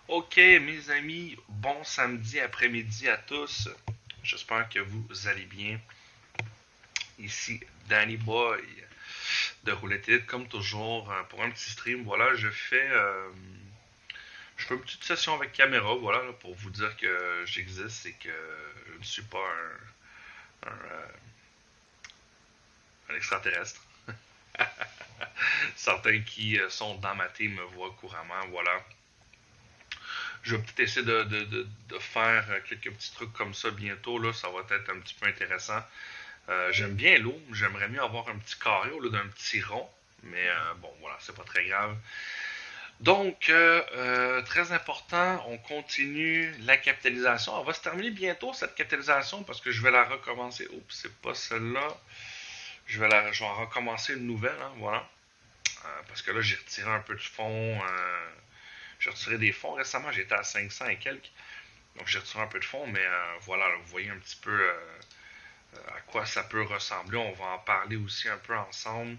Ok, mes amis, bon samedi après-midi à tous. J'espère que vous allez bien. Ici, Danny Boy de Roulette Elite, comme toujours, pour un petit stream. Voilà, je fais une petite session avec caméra, voilà, là, pour vous dire que j'existe et que je ne suis pas un extraterrestre. Certains qui sont dans ma team me voient couramment, voilà. Je vais peut-être essayer de faire quelques petits trucs comme ça bientôt. Là, ça va être un petit peu intéressant. J'aime bien l'eau. J'aimerais mieux avoir un petit carré au lieu d'un petit rond. Mais bon, voilà, c'est pas très grave. Donc, très important, on continue la capitalisation. On va se terminer bientôt cette capitalisation parce que je vais la recommencer. Oups, c'est pas celle-là. Je vais en recommencer une nouvelle, hein, voilà. Parce que là, j'ai retiré un peu de fonds. J'ai retiré des fonds récemment. J'étais à 500 et quelques. Donc, j'ai retiré un peu de fonds, mais voilà, là, vous voyez un petit peu à quoi ça peut ressembler. On va en parler aussi un peu ensemble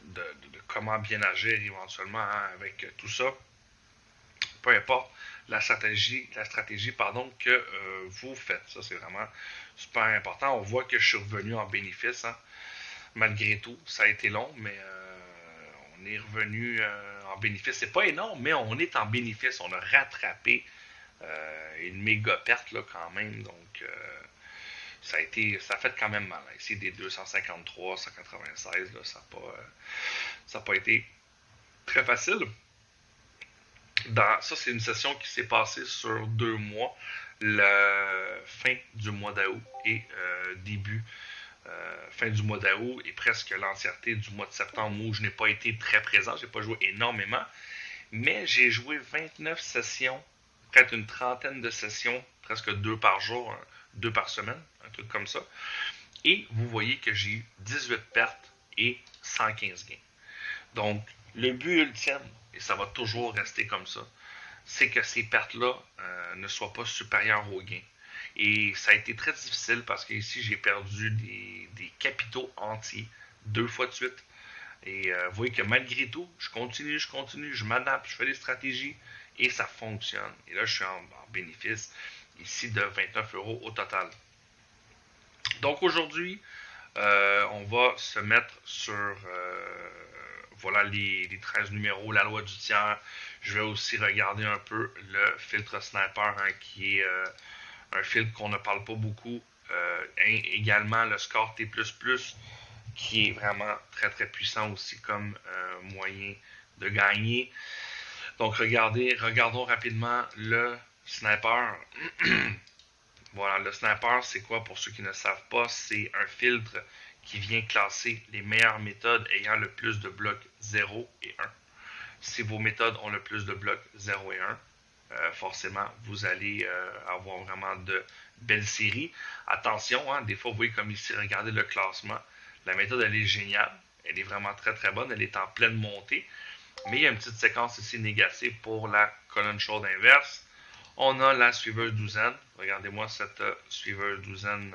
de comment bien agir éventuellement, hein, avec tout ça. Peu importe la stratégie pardon, que vous faites. Ça, c'est vraiment super important. On voit que je suis revenu en bénéfice, hein. Malgré tout. Ça a été long, mais on est revenu en bénéfice. C'est pas énorme, mais on est en bénéfice. On a rattrapé une méga perte là, quand même. Donc, ça a fait quand même mal. Ici, des 253, 196, là, ça n'a pas été très facile. Ça, c'est une session qui s'est passée sur 2 mois, la fin du mois d'août et fin du mois d'août et presque l'entièreté du mois de septembre où je n'ai pas été très présent, j'ai pas joué énormément, mais j'ai joué 29 sessions, peut-être une trentaine de sessions, presque 2 par jour, 2 par semaine, un truc comme ça. Et vous voyez que j'ai eu 18 pertes et 115 gains. Donc, le but ultime, et ça va toujours rester comme ça, c'est que ces pertes-là ne soient pas supérieures aux gains. Et ça a été très difficile parce que ici, j'ai perdu des capitaux entiers 2 fois de suite. Et vous voyez que malgré tout, je continue, je m'adapte, je fais des stratégies et ça fonctionne. Et là, je suis en bénéfice ici de 29 euros au total. Donc aujourd'hui, on va se mettre sur voilà les 13 numéros, la loi du tiers. Je vais aussi regarder un peu le filtre sniper, hein, qui est un filtre qu'on ne parle pas beaucoup. Également le score T++, qui est vraiment très très puissant aussi comme moyen de gagner. Donc regardons rapidement le sniper. Voilà, le sniper, c'est quoi pour ceux qui ne savent pas? C'est un filtre qui vient classer les meilleures méthodes ayant le plus de blocs 0 et 1. Si vos méthodes ont le plus de blocs 0 et 1, forcément, vous allez avoir vraiment de belles séries. Attention, hein, des fois, vous voyez comme ici, regardez le classement. La méthode, elle est géniale. Elle est vraiment très très bonne. Elle est en pleine montée. Mais il y a une petite séquence ici négative pour la colonne chaude inverse. On a la suiveuse douzaine. Regardez-moi cette suiveuse douzaine,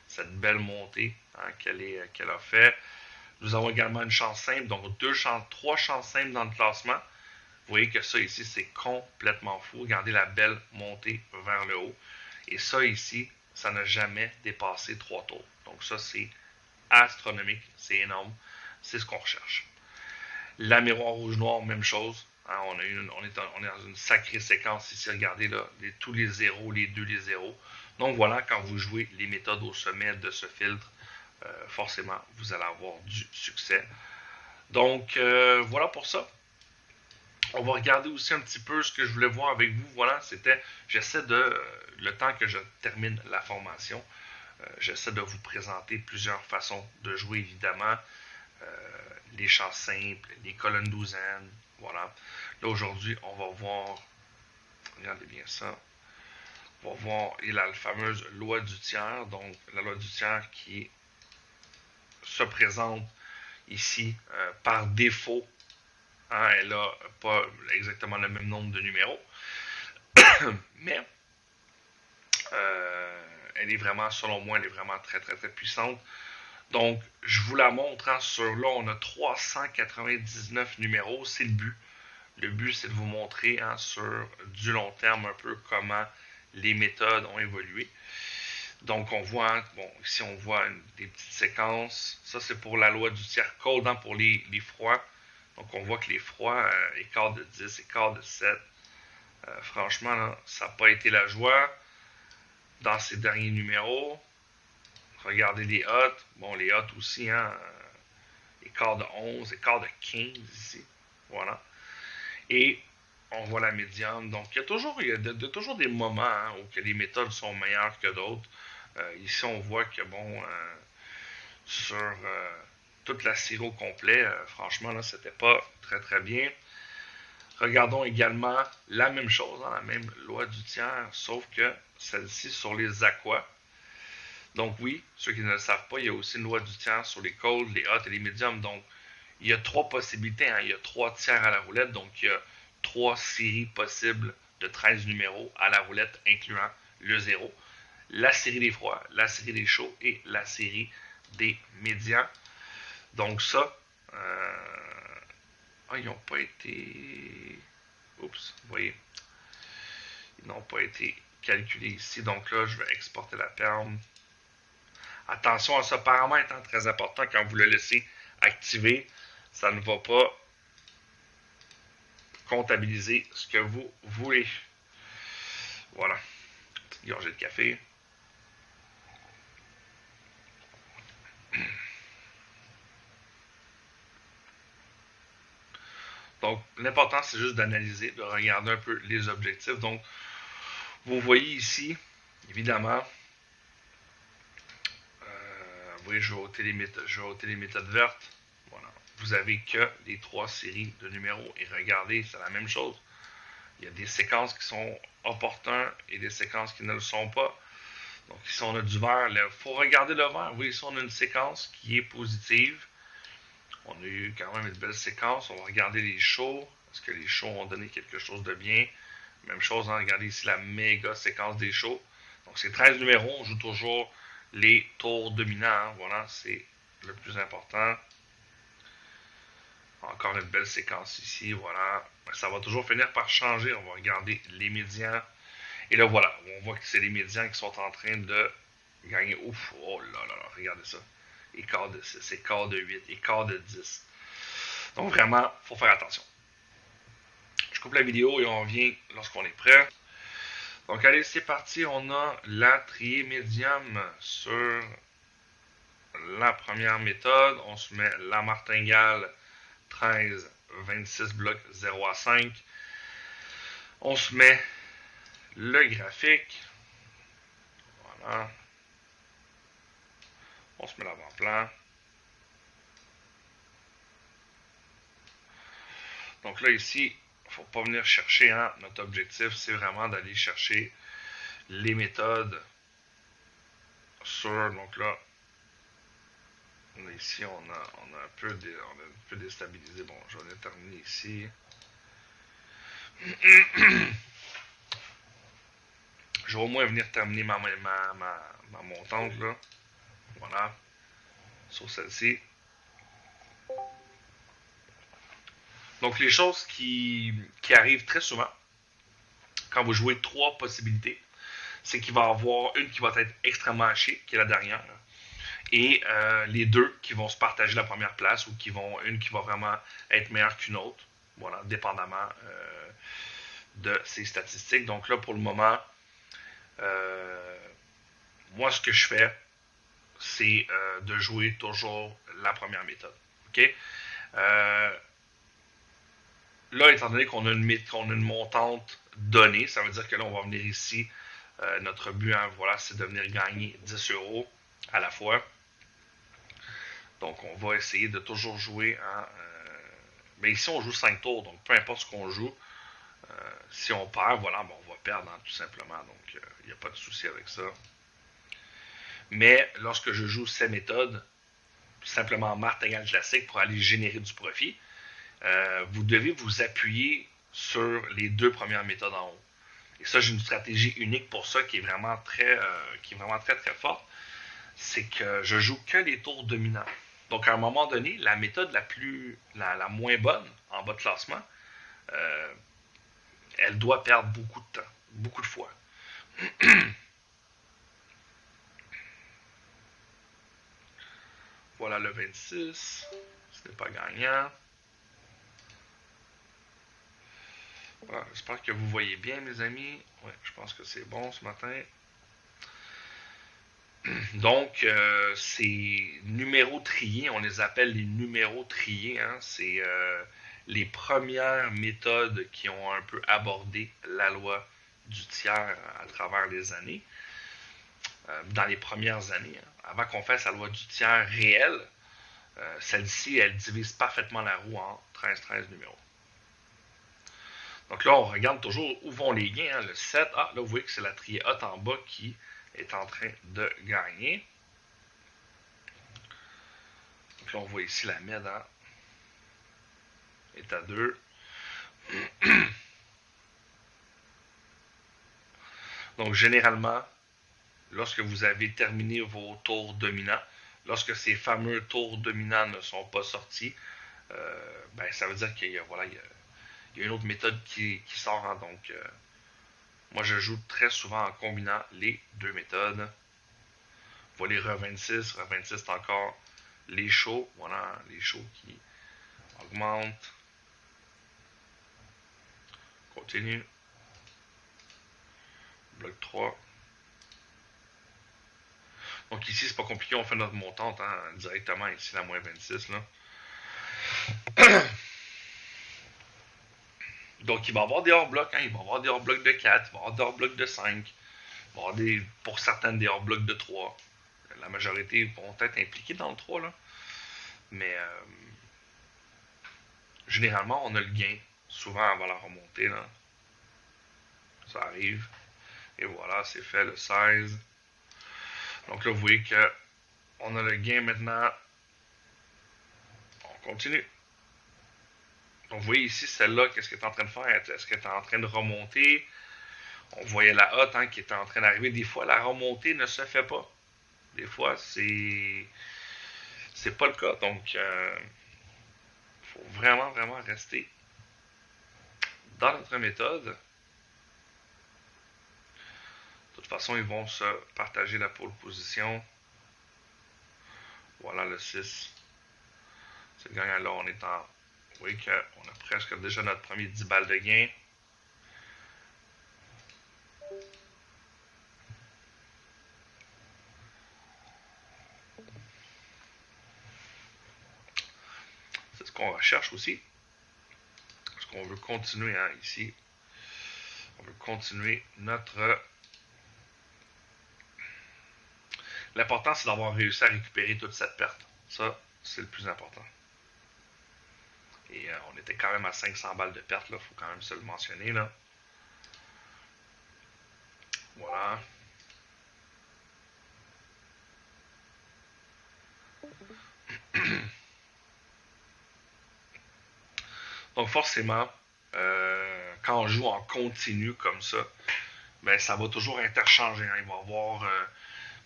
cette belle montée, hein, qu'elle a fait. Nous avons également une chance simple, donc 3 chances simples dans le classement. Vous voyez que ça ici, c'est complètement fou. Regardez la belle montée vers le haut. Et ça ici, ça n'a jamais dépassé 3 tours. Donc ça, c'est astronomique, c'est énorme. C'est ce qu'on recherche. La miroir rouge-noir, même chose. Hein, on est dans une sacrée séquence ici. Regardez là, tous les zéros, les 2, les zéros. Donc voilà, quand vous jouez les méthodes au sommet de ce filtre, forcément, vous allez avoir du succès. Donc voilà pour ça. On va regarder aussi un petit peu ce que je voulais voir avec vous. Voilà, j'essaie le temps que je termine la formation, j'essaie de vous présenter plusieurs façons de jouer, évidemment. Les champs simples, les colonnes douzaines, voilà. Là, aujourd'hui, on va voir, regardez bien ça, on va voir, il a la fameuse loi du tiers, donc la loi du tiers qui se présente ici par défaut. Hein, elle n'a pas exactement le même nombre de numéros, mais elle est vraiment, selon moi, elle est vraiment très très très puissante. Donc, je vous la montre, hein, sur là, on a 399 numéros, c'est le but. Le but, c'est de vous montrer sur du long terme un peu comment les méthodes ont évolué. Donc, on voit, bon, ici, on voit des petites séquences. Ça, c'est pour la loi du tiers cold, pour les froids. Donc, on voit que les froids, écart de 10, écart de 7. Franchement, là, ça n'a pas été la joie dans ces derniers numéros. Regardez les hots. Bon, les hots aussi, écart de 11, écart de 15 ici. Voilà. Et on voit la médiane. Donc, il y a toujours des moments où que les méthodes sont meilleures que d'autres. Ici, on voit que, bon, sur toute la série au complet, franchement, là, c'était pas très, très bien. Regardons également la même chose, la même loi du tiers, sauf que celle-ci sur les aquas. Donc oui, ceux qui ne le savent pas, il y a aussi une loi du tiers sur les colds, les hot et les médiums. Donc, il y a 3 possibilités. Il y a 3 tiers à la roulette. Donc, il y a 3 séries possibles de 13 numéros à la roulette, incluant le 0. La série des froids, la série des chauds et la série des médians. Donc ça, ils n'ont pas été... Oups, vous voyez, ils n'ont pas été calculés ici. Donc là, je vais exporter la perme. Attention à ce paramètre très important quand vous le laissez activer. Ça ne va pas comptabiliser ce que vous voulez. Voilà. Petite gorgée de café. Donc, l'important, c'est juste d'analyser, de regarder un peu les objectifs. Donc, vous voyez ici, évidemment, vous voyez, je vais ôter les méthodes vertes. Voilà. Vous avez que les 3 séries de numéros. Et regardez, c'est la même chose. Il y a des séquences qui sont opportunes et des séquences qui ne le sont pas. Donc ici, on a du vert. Il faut regarder le vert. Oui, ici, on a une séquence qui est positive. On a eu quand même une belle séquence. On va regarder les shows. Est-ce que les shows ont donné quelque chose de bien? Même chose, regardez ici la méga séquence des shows. Donc c'est 13 numéros. On joue toujours les tours dominants. Voilà, c'est le plus important. Encore une belle séquence ici. Voilà. Ça va toujours finir par changer. On va regarder les médians. Et là, voilà. On voit que c'est les médians qui sont en train de gagner. Ouf, oh là là, regardez ça. Écart de 6, écart de 8, écart de 10. Donc vraiment, il faut faire attention. Je coupe la vidéo et on revient lorsqu'on est prêt. Donc allez, c'est parti. On a la triée médium sur la première méthode. On se met la martingale 13, 26 blocs 0 à 5. On se met le graphique. Voilà. On se met l'avant-plan. Donc là, ici, il ne faut pas venir chercher. Notre objectif, c'est vraiment d'aller chercher les méthodes sur. Donc là, ici, on a un peu déstabilisé. Bon, je vais terminer ici. Je vais au moins venir terminer ma montante, là. Voilà. Sur celle-ci. Donc, les choses qui arrivent très souvent quand vous jouez 3 possibilités, c'est qu'il va y avoir une qui va être extrêmement hachée, qui est la dernière, et les 2 qui vont se partager la première place, ou une qui va vraiment être meilleure qu'une autre, voilà, dépendamment de ces statistiques. Donc là, pour le moment, moi, ce que je fais, c'est de jouer toujours la première méthode. OK? Là, étant donné qu'on a une montante donnée, ça veut dire que là, on va venir ici. Notre but, voilà, c'est de venir gagner 10 € à la fois. Donc, on va essayer de toujours jouer mais ici, on joue 5 tours, donc peu importe ce qu'on joue, si on perd, voilà, on va perdre, tout simplement. Donc, il n'y a pas de souci avec ça. Mais lorsque je joue ces méthodes, simplement martingale classique pour aller générer du profit, vous devez vous appuyer sur les 2 premières méthodes en haut. Et ça, j'ai une stratégie unique pour ça qui est vraiment très très forte. C'est que je joue que les tours dominants. Donc, à un moment donné, la méthode la moins bonne en bas de classement euh, elle doit perdre beaucoup de temps, beaucoup de fois. Voilà le 26. Ce n'est pas gagnant. Voilà, j'espère que vous voyez bien, mes amis. Ouais, je pense que c'est bon ce matin. Donc, ces numéros triés, on les appelle les numéros triés. Hein, c'est les premières méthodes qui ont un peu abordé la loi du tiers à travers les années. Dans les premières années, hein, avant qu'on fasse la loi du tiers réelle, celle-ci, elle divise parfaitement la roue en 13 numéros. Donc là, on regarde toujours où vont les gains. Hein, le 7, là, vous voyez que c'est la triée haute en bas qui est en train de gagner. Donc là, on voit ici la MED hein, est à 2. Donc, généralement, lorsque vous avez terminé vos tours dominants, lorsque ces fameux tours dominants ne sont pas sortis, ben, ça veut dire qu'il y a, voilà, il y a une autre méthode qui sort. Hein, donc, moi, je joue très souvent en combinant les deux méthodes. Voilà les Re26. Re26, c'est encore les shows. Voilà, les shows qui augmentent. Continue. Bloc 3. Donc ici, c'est pas compliqué, on fait notre montante hein, directement ici, la moins 26. Là. Donc il va y avoir des hors-blocs, hein, il va y avoir des hors-blocs de 4, il va y avoir des hors-blocs de 5, il va y avoir pour certaines des hors-blocs de 3. La majorité vont être impliqués dans le 3, là. Mais généralement, on a le gain, souvent avant la remontée. Là. Ça arrive. Et voilà, c'est fait le 16. Donc là, vous voyez qu'on a le gain maintenant. On continue. Donc vous voyez ici, celle-là, qu'est-ce qu'elle est en train de faire? Est-ce qu'elle est en train de remonter? On voyait la hotte hein, qui était en train d'arriver. Des fois, la remontée ne se fait pas. Des fois, c'est pas le cas. Donc, il faut vraiment, vraiment rester dans notre méthode. De toute façon, ils vont se partager la pole position. Voilà le 6. C'est le gagnant là. On est en. Vous voyez qu'on a presque déjà notre premier 10 balles de gain. C'est ce qu'on recherche aussi. Parce qu'on veut continuer hein, ici. On veut continuer notre. L'important, c'est d'avoir réussi à récupérer toute cette perte. Ça, c'est le plus important. Et on était quand même à 500 balles de perte, il faut quand même se le mentionner. Là. Voilà. Donc forcément, quand on joue en continu comme ça, ben, ça va toujours interchanger. Hein. Il va y avoir,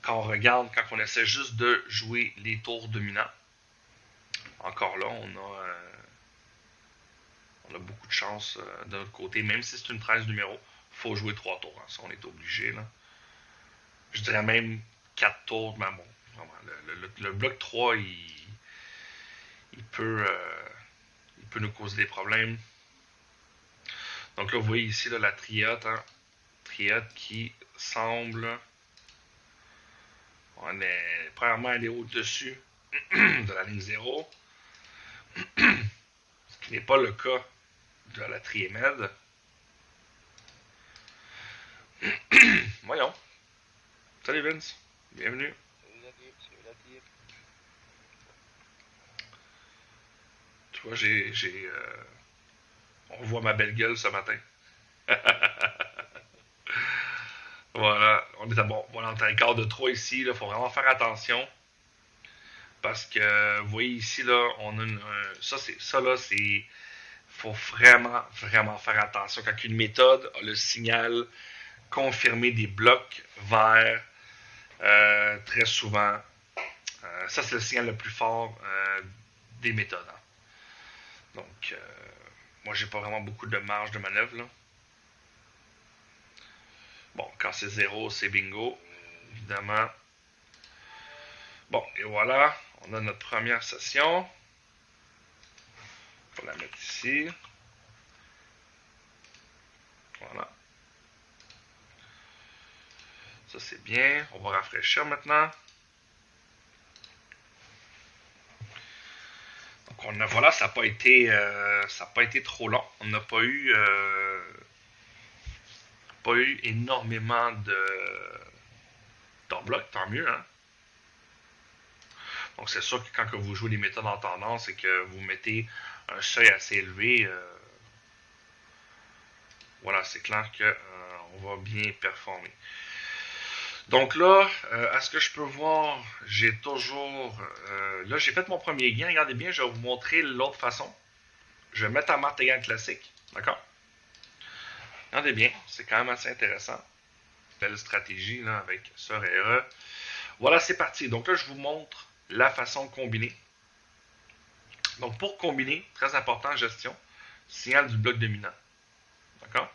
quand on regarde, quand on essaie juste de jouer les tours dominants, encore là, on a beaucoup de chance de notre côté. Même si c'est une 13 numéro, il faut jouer 3 tours. Hein. Ça, on est obligé. Là. Je dirais même 4 tours, mais bon, vraiment, le bloc 3, il peut nous causer des problèmes. Donc là, vous voyez ici là, la triade, hein, triade qui semble premièrement elle est au-dessus de la ligne 0, ce qui n'est pas le cas de la triémède. Voyons. Salut Vince, bienvenue. Tu vois, on voit ma belle gueule ce matin. Voilà, on est à bon. Voilà, on est à un quart de 3 ici. Il faut vraiment faire attention. Parce que vous voyez ici, là, on a ça là, c'est. Faut vraiment, vraiment faire attention. Quand une méthode a le signal confirmé des blocs verts, très souvent, ça c'est le signal le plus fort des méthodes. Hein. Donc, moi, j'ai pas vraiment beaucoup de marge de manœuvre, là. Bon, quand c'est 0, c'est bingo, évidemment. Bon, et voilà, on a notre première session. On va la mettre ici. Voilà. Ça, c'est bien. On va rafraîchir maintenant. Donc, voilà, ça n'a pas été trop long. On n'a pas eu énormément d'enblocs, tant mieux, hein. Donc, c'est sûr que quand vous jouez les méthodes en tendance et que vous mettez un seuil assez élevé, voilà, c'est clair qu'on va bien performer. Donc là, à ce que je peux voir, j'ai toujours... là, j'ai fait mon premier gain. Regardez bien, je vais vous montrer l'autre façon. Je vais mettre en martingale classique. D'accord? Regardez bien, c'est quand même assez intéressant. Belle stratégie là, avec Sœur et E. Voilà, c'est parti. Donc là, je vous montre la façon de combiner. Donc pour combiner, très important, gestion, signal du bloc dominant. D'accord?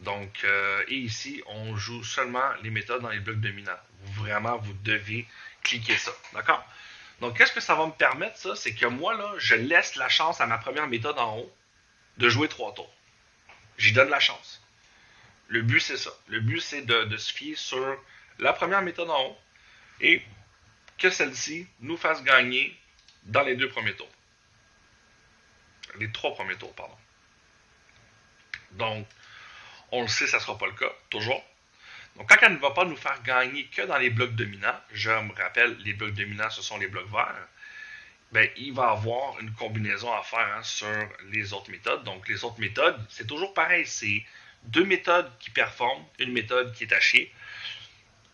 Donc, et ici, on joue seulement les méthodes dans les blocs dominants. Vraiment, vous devez cliquer ça. D'accord? Donc, qu'est-ce que ça va me permettre, ça? C'est que moi, là, je laisse la chance à ma première méthode en haut de jouer 3 tours. J'y donne la chance. Le but, c'est ça. Le but, c'est de se fier sur la première méthode en haut et que celle-ci nous fasse gagner dans les 2 premiers tours. Les 3 premiers tours, pardon. Donc, on le sait, ça ne sera pas le cas, toujours. Donc, quand elle ne va pas nous faire gagner que dans les blocs dominants, je me rappelle, les blocs dominants, ce sont les blocs verts, ben, il va avoir une combinaison à faire sur les autres méthodes. Donc, les autres méthodes, c'est toujours pareil. C'est 2 méthodes qui performent, une méthode qui est à chier.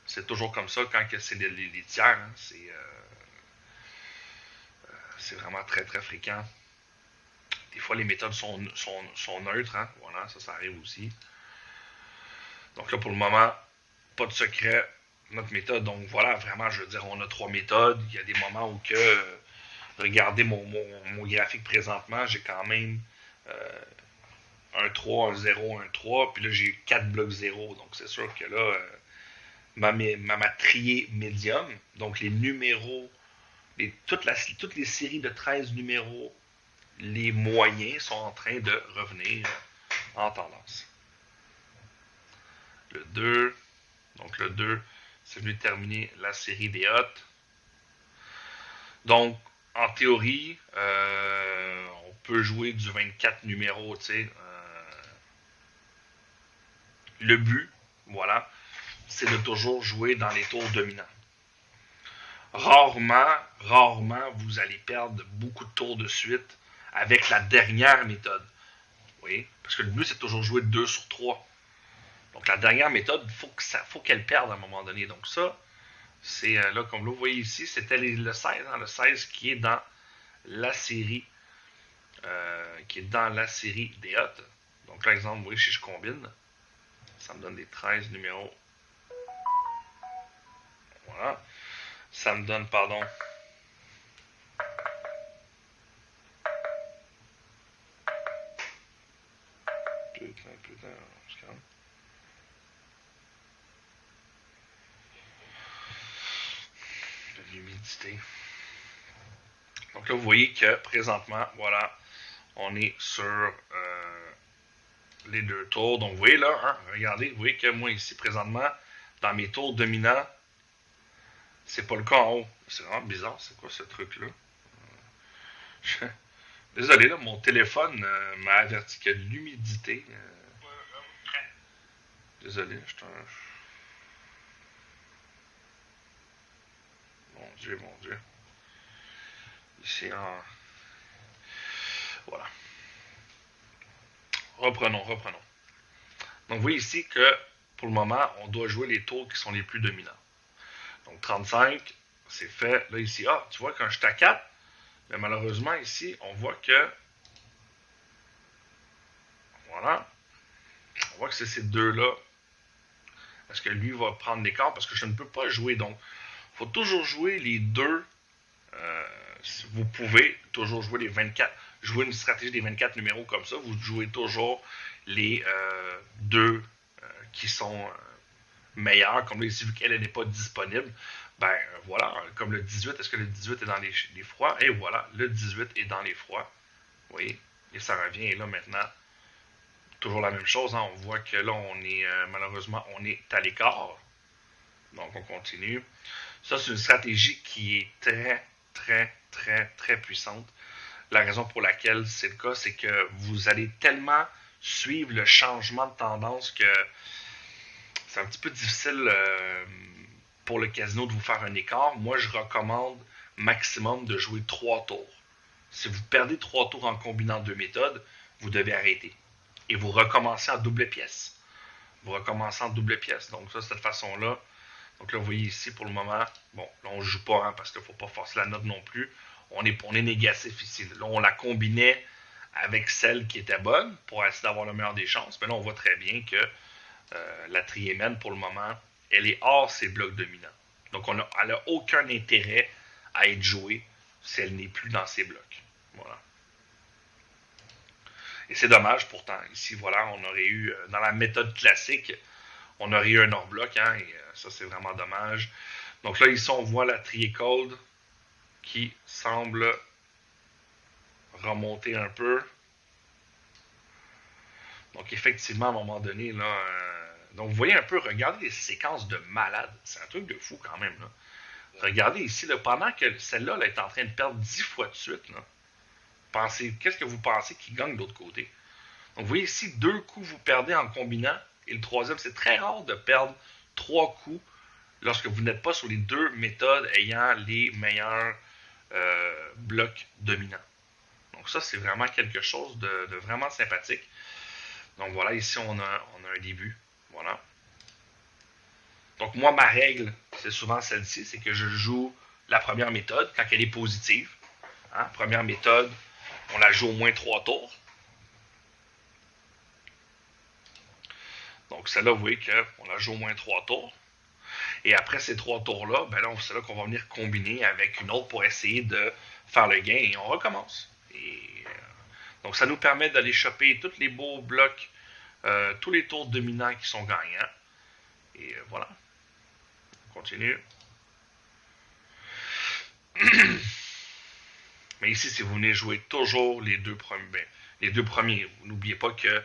C'est toujours comme ça quand c'est les tiers. Hein, c'est vraiment très, très fréquent. Des fois, les méthodes sont neutres. Hein, voilà, ça arrive aussi. Donc là, pour le moment, pas de secret, notre méthode. Donc voilà, vraiment, je veux dire, on a 3 méthodes. Il y a des moments où que, regardez mon graphique présentement, j'ai quand même un 3, un 0, un 3, puis là, j'ai 4 blocs 0. Donc c'est sûr que là, ma triée médium, donc les numéros, toutes les séries de 13 numéros, les moyens sont en train de revenir en tendance. Le 2, donc le 2, c'est venu terminer la série des hottes. Donc, en théorie, on peut jouer du 24 numéros, tu sais. Le but, voilà, c'est de toujours jouer dans les tours dominants. Rarement, vous allez perdre beaucoup de tours de suite avec la dernière méthode. Oui, parce que le but, c'est de toujours jouer 2 sur 3. Donc, la dernière méthode, il faut qu'elle perde à un moment donné. Donc, ça, c'est là, comme vous voyez ici, c'était le 16, hein, le 16 qui est dans la série des hottes. Donc, par exemple, vous voyez, si je combine, ça me donne des 13 numéros. Voilà. Ça me donne, pardon, putain, on se calme. De l'humidité. Donc là, vous voyez que présentement, voilà, on est sur les 2 tours. Donc vous voyez là, hein, regardez, vous voyez que moi ici présentement, dans mes tours dominants, c'est pas le cas en haut. C'est vraiment bizarre, c'est quoi ce truc-là? Désolé, là, mon téléphone m'a averti qu'il y a de l'humidité. Désolé, je t'en... Mon Dieu. Ici, en... Voilà. Reprenons. Donc, vous voyez ici que, pour le moment, on doit jouer les tours qui sont les plus dominants. Donc, 35, c'est fait. Là, ici, tu vois, quand je suis à 4, mais malheureusement, ici, on voit que... Voilà. On voit que c'est ces deux-là. Parce que lui va prendre l'écart, parce que je ne peux pas jouer. Donc, il faut toujours jouer les deux. Vous pouvez toujours jouer les 24. jouer une stratégie des 24 numéros comme ça, vous jouez toujours les deux qui sont meilleurs. Comme là, ici, vu qu'elle n'est pas disponible, ben voilà, comme le 18, est-ce que le 18 est dans les froids? Et voilà, le 18 est dans les froids. Vous voyez? Et ça revient, et là maintenant, toujours la même chose, hein, on voit que là, on est malheureusement, on est à l'écart. Donc, on continue. Ça, c'est une stratégie qui est très, très, très, très puissante. La raison pour laquelle c'est le cas, c'est que vous allez tellement suivre le changement de tendance que c'est un petit peu difficile pour le casino de vous faire un écart. Moi, je recommande maximum de jouer 3 tours. Si vous perdez 3 tours en combinant 2 méthodes, vous devez arrêter. Et vous recommencez en double pièce. Vous recommencez en double pièce. Donc ça, cette façon-là. Donc là, vous voyez ici, pour le moment, bon, là, on ne joue pas, hein, parce qu'il ne faut pas forcer la note non plus. On est négatif ici. Là, on la combinait avec celle qui était bonne pour essayer d'avoir le meilleur des chances. Mais là, on voit très bien que la triémène, pour le moment, elle est hors ses blocs dominants. Donc, elle n'a aucun intérêt à être jouée si elle n'est plus dans ses blocs. Voilà. Et c'est dommage, pourtant. Ici, voilà, on aurait eu, dans la méthode classique, on aurait eu un hors-bloc, hein, et ça, c'est vraiment dommage. Donc là, ici, on voit la triécole qui semble remonter un peu. Donc, effectivement, à un moment donné, là, donc vous voyez un peu, regardez les séquences de malade. C'est un truc de fou quand même. Là. Regardez ici, là, pendant que celle-là là, est en train de perdre 10 fois de suite, là, qu'est-ce que vous pensez qui gagne de l'autre côté? Donc, vous voyez ici, 2 coups vous perdez en combinant. Et le troisième, c'est très rare de perdre 3 coups lorsque vous n'êtes pas sur les 2 méthodes ayant les meilleurs blocs dominants. Donc ça, c'est vraiment quelque chose de vraiment sympathique. Donc voilà, ici, on a un début. Voilà. Donc moi, ma règle, c'est souvent celle-ci, c'est que je joue la première méthode quand elle est positive. Hein? Première méthode, on la joue au moins 3 tours. Donc celle-là, vous voyez qu'on la joue au moins 3 tours. Et après ces 3 tours-là, ben là, c'est là qu'on va venir combiner avec une autre pour essayer de faire le gain et on recommence. Donc ça nous permet d'aller choper tous les beaux blocs, tous les tours dominants qui sont gagnants. Et voilà. On continue. Mais ici, si vous venez jouer toujours les deux premiers, vous n'oubliez pas que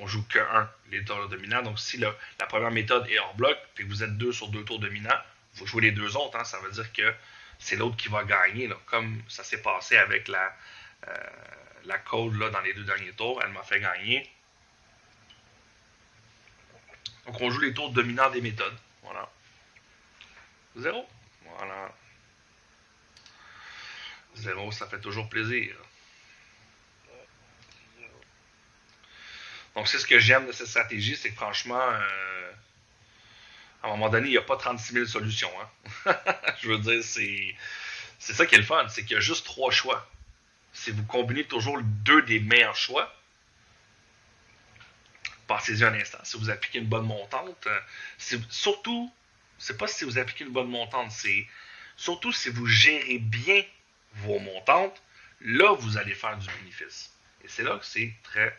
on joue que un, les tours dominants. Donc, si la première méthode est hors bloc, puis que vous êtes 2 sur 2 tours dominants, vous jouez les 2 autres. Hein, ça veut dire que c'est l'autre qui va gagner. Là, comme ça s'est passé avec la code là, dans les 2 derniers tours. Elle m'a fait gagner. Donc, on joue les tours dominants des méthodes. Voilà. 0. Voilà. 0, ça fait toujours plaisir. Donc, c'est ce que j'aime de cette stratégie, c'est que franchement, à un moment donné, il n'y a pas 36 000 solutions. Hein? Je veux dire, c'est ça qui est le fun, c'est qu'il y a juste 3 choix. Si vous combinez toujours 2 des meilleurs choix, passez-y un instant. Si vous appliquez une bonne montante, surtout, c'est pas si vous appliquez une bonne montante, c'est surtout si vous gérez bien vos montantes, là, vous allez faire du bénéfice. Et c'est là que c'est très,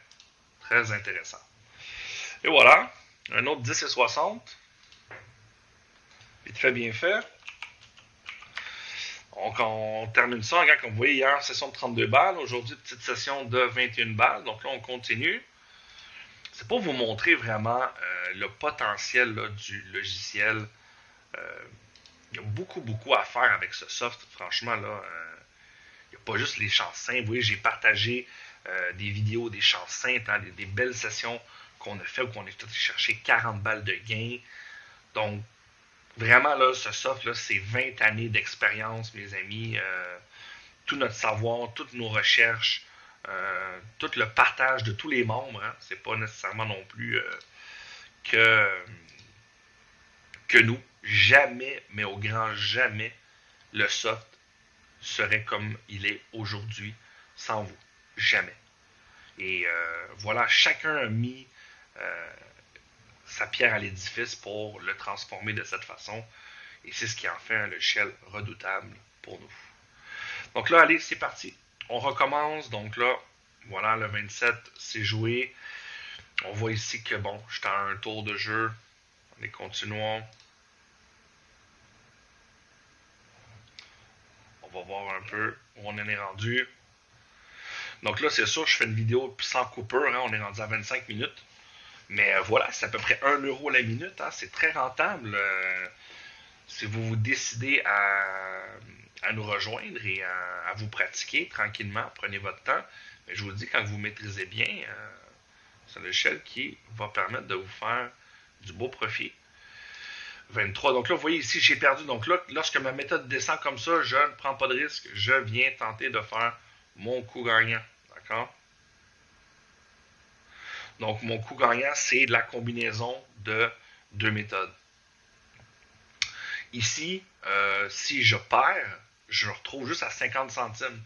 très intéressant. Et voilà, un autre 10 et 60. Vite fait, bien fait. Donc, on termine ça. Regarde, comme vous voyez, hier, session de 32 balles. Aujourd'hui, petite session de 21 balles. Donc là, on continue. C'est pour vous montrer vraiment le potentiel là, du logiciel. Il y a beaucoup, beaucoup à faire avec ce soft. Franchement, là, il n'y a pas juste les chances simples. Vous voyez, j'ai partagé des vidéos, des chances simples, hein, des belles sessions qu'on a fait où on est tout chercher 40 balles de gain. Donc, vraiment, là, ce soft, là, c'est 20 années d'expérience, mes amis. Tout notre savoir, toutes nos recherches, tout le partage de tous les membres. Hein, c'est pas nécessairement non plus que nous. Jamais, mais au grand jamais, le soft serait comme il est aujourd'hui sans vous. Jamais. Et voilà, chacun a mis sa pierre à l'édifice pour le transformer de cette façon. Et c'est ce qui en fait un logiciel redoutable pour nous. Donc là, allez, c'est parti. on recommence. Donc là, voilà, le 27, c'est joué. On voit ici que, bon, j'étais à un tour de jeu. On est continuons. On va voir un peu où on en est rendu. Donc là, c'est sûr, je fais une vidéo sans coupure. Hein, on est rendu à 25 minutes. Mais voilà, c'est à peu près 1 € la minute. Hein, c'est très rentable. Si vous vous décidez à nous rejoindre et à vous pratiquer tranquillement, prenez votre temps. Mais je vous dis, quand vous maîtrisez bien, c'est une échelle qui va permettre de vous faire du beau profit. 23. Donc là, vous voyez ici, j'ai perdu. Donc là, lorsque ma méthode descend comme ça, je ne prends pas de risque. Je viens tenter de faire mon coup gagnant. D'accord? Donc, mon coup gagnant, c'est la combinaison de deux méthodes. Ici, si je perds, je retrouve juste à 50 centimes.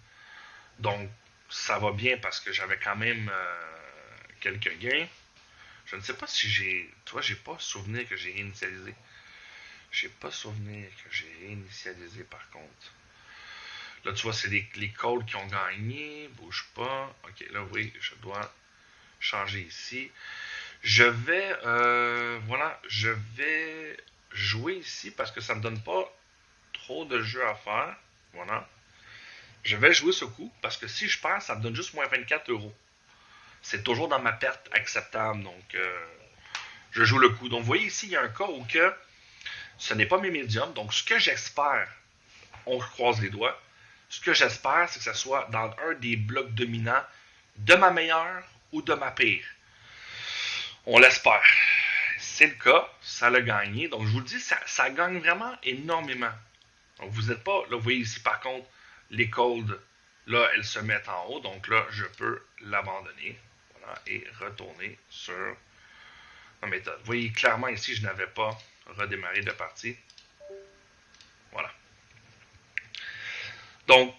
Donc, ça va bien parce que j'avais quand même quelques gains. Je ne sais pas si j'ai... Tu vois, j'ai pas souvenir que j'ai réinitialisé. J'ai pas souvenir que j'ai réinitialisé par contre. Là, tu vois, c'est les calls qui ont gagné. Bouge pas. Ok, là, oui, je dois changer ici. Je vais... voilà, je vais jouer ici parce que ça me donne pas trop de jeux à faire. Voilà. Je vais jouer ce coup parce que si je perds, ça me donne juste moins 24 €. C'est toujours dans ma perte acceptable. Donc, je joue le coup. Donc, vous voyez ici, il y a un cas où que ce n'est pas mes médiums. Donc, ce que j'espère, on croise les doigts, ce que j'espère, c'est que ce soit dans un des blocs dominants de ma meilleure ou de ma pire. On l'espère. C'est le cas, ça l'a gagné. Donc, je vous le dis, ça gagne vraiment énormément. Donc, vous n'êtes pas, là, vous voyez ici, par contre, les codes, là, elles se mettent en haut. Donc, là, je peux l'abandonner. Voilà, et retourner sur ma méthode. Vous voyez, clairement, ici, je n'avais pas redémarré de partie. Voilà. Donc,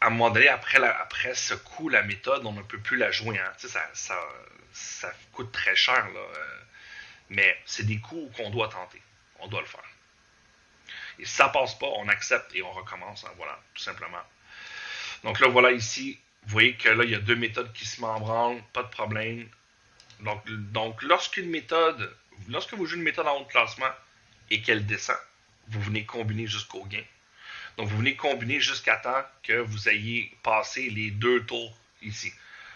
à un moment donné, après ce coup, la méthode, on ne peut plus la jouer. Hein. Tu sais, ça coûte très cher. Là. Mais c'est des coups qu'on doit tenter. On doit le faire. Et si ça passe pas, on accepte et on recommence. Hein. Voilà, tout simplement. Donc là, voilà ici, vous voyez que là, il y a deux méthodes qui se membranlent. Pas de problème. Donc lorsque vous jouez une méthode en haut de classement et qu'elle descend, vous venez combiner jusqu'au gain. Donc, vous venez combiner jusqu'à temps que vous ayez passé les 2 tours ici.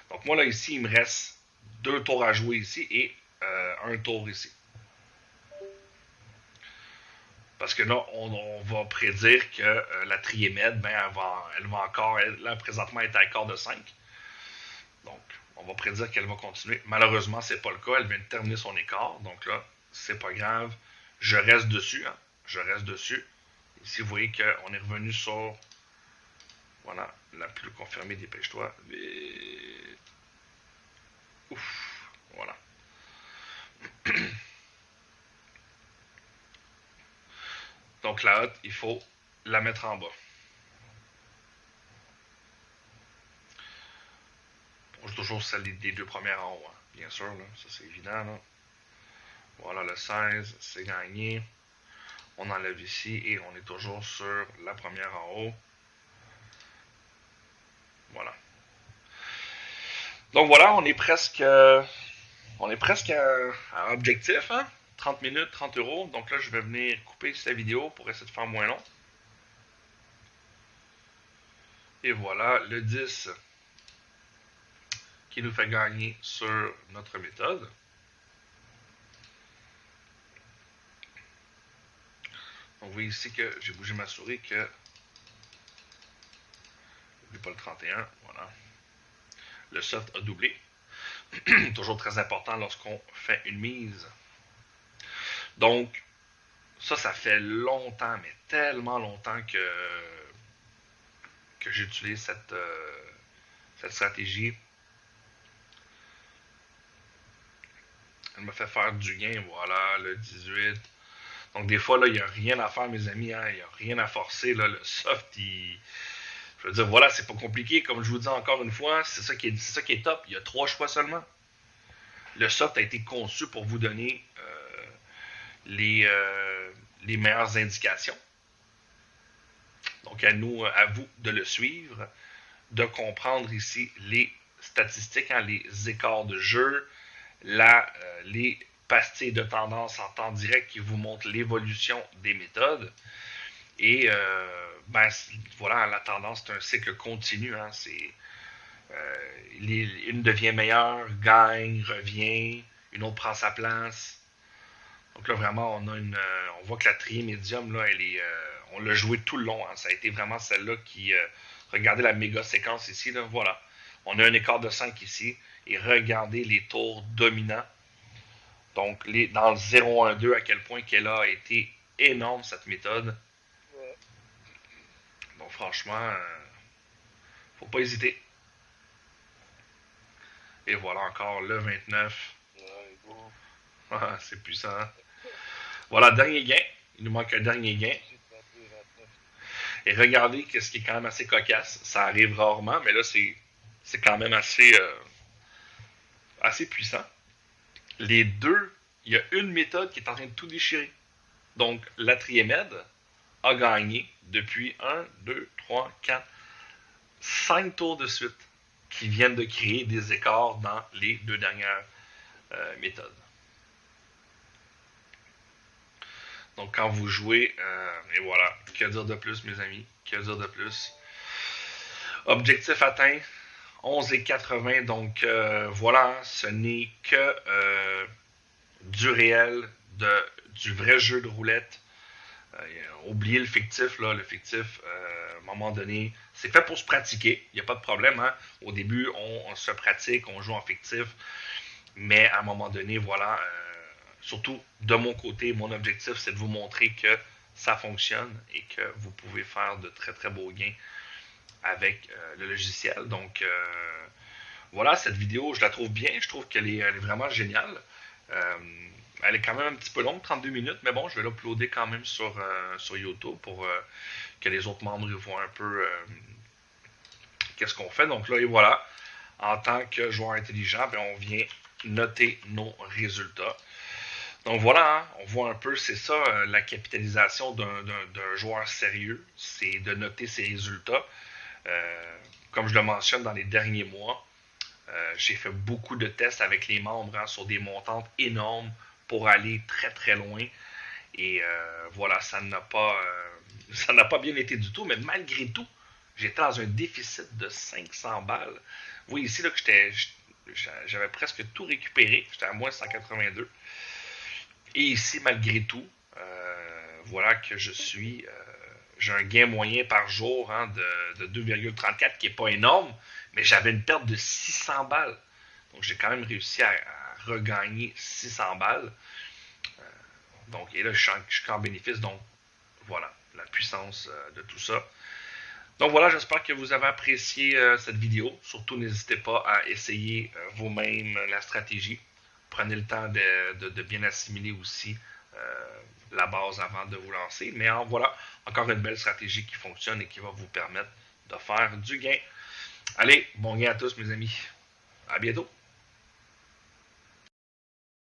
Donc, moi, là, ici, il me reste 2 tours à jouer ici et un tour ici. Parce que là, on va prédire que la Triémède, ben, elle va encore, là, présentement, être à quart de 5. Donc, on va prédire qu'elle va continuer. Malheureusement, c'est pas le cas. Elle vient de terminer son écart. Donc là, c'est pas grave. Je reste dessus. Hein. Je reste dessus. Ici, vous voyez qu'on est revenu sur, voilà, la plus confirmée, dépêche-toi. Ouf, voilà. Donc la hotte, il faut la mettre en bas. On joue toujours celle des deux premières en haut, hein. Bien sûr, là, ça c'est évident. Là. Voilà, le 16, c'est gagné. On enlève ici et on est toujours sur la première en haut. Voilà. Donc voilà, on est presque à objectif, hein? 30 minutes, 30 €. Donc là, je vais venir couper cette vidéo pour essayer de faire moins long. Et voilà, le 10 qui nous fait gagner sur notre méthode. Donc vous voyez ici que j'ai bougé ma souris que... N'oublie pas le 31, voilà. Le soft a doublé. Toujours très important lorsqu'on fait une mise. Donc, ça fait longtemps, mais tellement longtemps que j'utilise cette stratégie. Elle me fait faire du gain, voilà, le 18. Donc, des fois, là, il n'y a rien à faire, mes amis, hein, il n'y a rien à forcer. Là, le soft, je veux dire, voilà, c'est pas compliqué. Comme je vous dis encore une fois, c'est ça qui est top. Il y a 3 choix seulement. Le soft a été conçu pour vous donner les meilleures indications. Donc, à vous de le suivre. de comprendre ici les statistiques, hein, les écarts de jeu, les pastilles de tendance en temps direct qui vous montrent l'évolution des méthodes. Et voilà, la tendance, c'est un cycle continu. Hein, une devient meilleure, gagne, revient, une autre prend sa place. Donc là, vraiment, on voit que la triée médium, là, on l'a joué tout le long. Hein. Ça a été vraiment celle-là qui... regardez la méga séquence ici, là, voilà. On a un écart de 5 ici. Et regardez les tours dominants. Donc, dans le 0-1-2, à quel point qu'elle a été énorme, cette méthode. Ouais. Donc, franchement, faut pas hésiter. Et voilà encore le 29. Ouais, bon. Ah, c'est puissant. Hein? Voilà, dernier gain. Il nous manque un dernier gain. 22, 29. Et regardez ce qui est quand même assez cocasse. Ça arrive rarement, mais là, c'est quand même assez puissant. Les deux, il y a une méthode qui est en train de tout déchirer. Donc, la Triémède a gagné depuis 1, 2, 3, 4, 5 tours de suite qui viennent de créer des écarts dans les deux dernières méthodes. Donc, quand vous jouez, et voilà, que dire de plus, mes amis? Que dire de plus? Objectif atteint, 11,80. Donc, voilà, ce n'est que du réel, du vrai jeu de roulette. Oubliez le fictif, là. Le fictif, à un moment donné, c'est fait pour se pratiquer. Il n'y a pas de problème. Hein? Au début, on se pratique, on joue en fictif. Mais à un moment donné, voilà, surtout de mon côté, mon objectif, c'est de vous montrer que ça fonctionne et que vous pouvez faire de très très beaux gains avec le logiciel. Donc voilà, cette vidéo, je la trouve bien. Je trouve qu'elle est vraiment géniale. Elle est quand même un petit peu longue, 32 minutes, mais bon, je vais l'uploader quand même sur YouTube pour que les autres membres voient un peu qu'est-ce qu'on fait. Donc là, et voilà, en tant que joueur intelligent, bien, on vient noter nos résultats. Donc voilà, hein, on voit un peu, c'est ça, la capitalisation d'un joueur sérieux, c'est de noter ses résultats. Comme je le mentionne dans les derniers mois, j'ai fait beaucoup de tests avec les membres hein, sur des montantes énormes pour aller très très loin. Et voilà, ça n'a pas bien été du tout, mais malgré tout, j'étais dans un déficit de 500 balles. Vous voyez ici là, que j'avais presque tout récupéré, j'étais à moins 182. Et ici, malgré tout, voilà que j'ai un gain moyen par jour hein, de 2,34 qui n'est pas énorme, mais j'avais une perte de 600 balles. Donc j'ai quand même réussi à regagner 600 balles. Donc, et là, je suis en bénéfice. Donc, voilà, la puissance de tout ça. Donc voilà, j'espère que vous avez apprécié cette vidéo. Surtout, n'hésitez pas à essayer vous-même la stratégie. Prenez le temps de bien assimiler aussi la base avant de vous lancer. Mais voilà, encore une belle stratégie qui fonctionne et qui va vous permettre de faire du gain. Allez, bon gain à tous mes amis. À bientôt.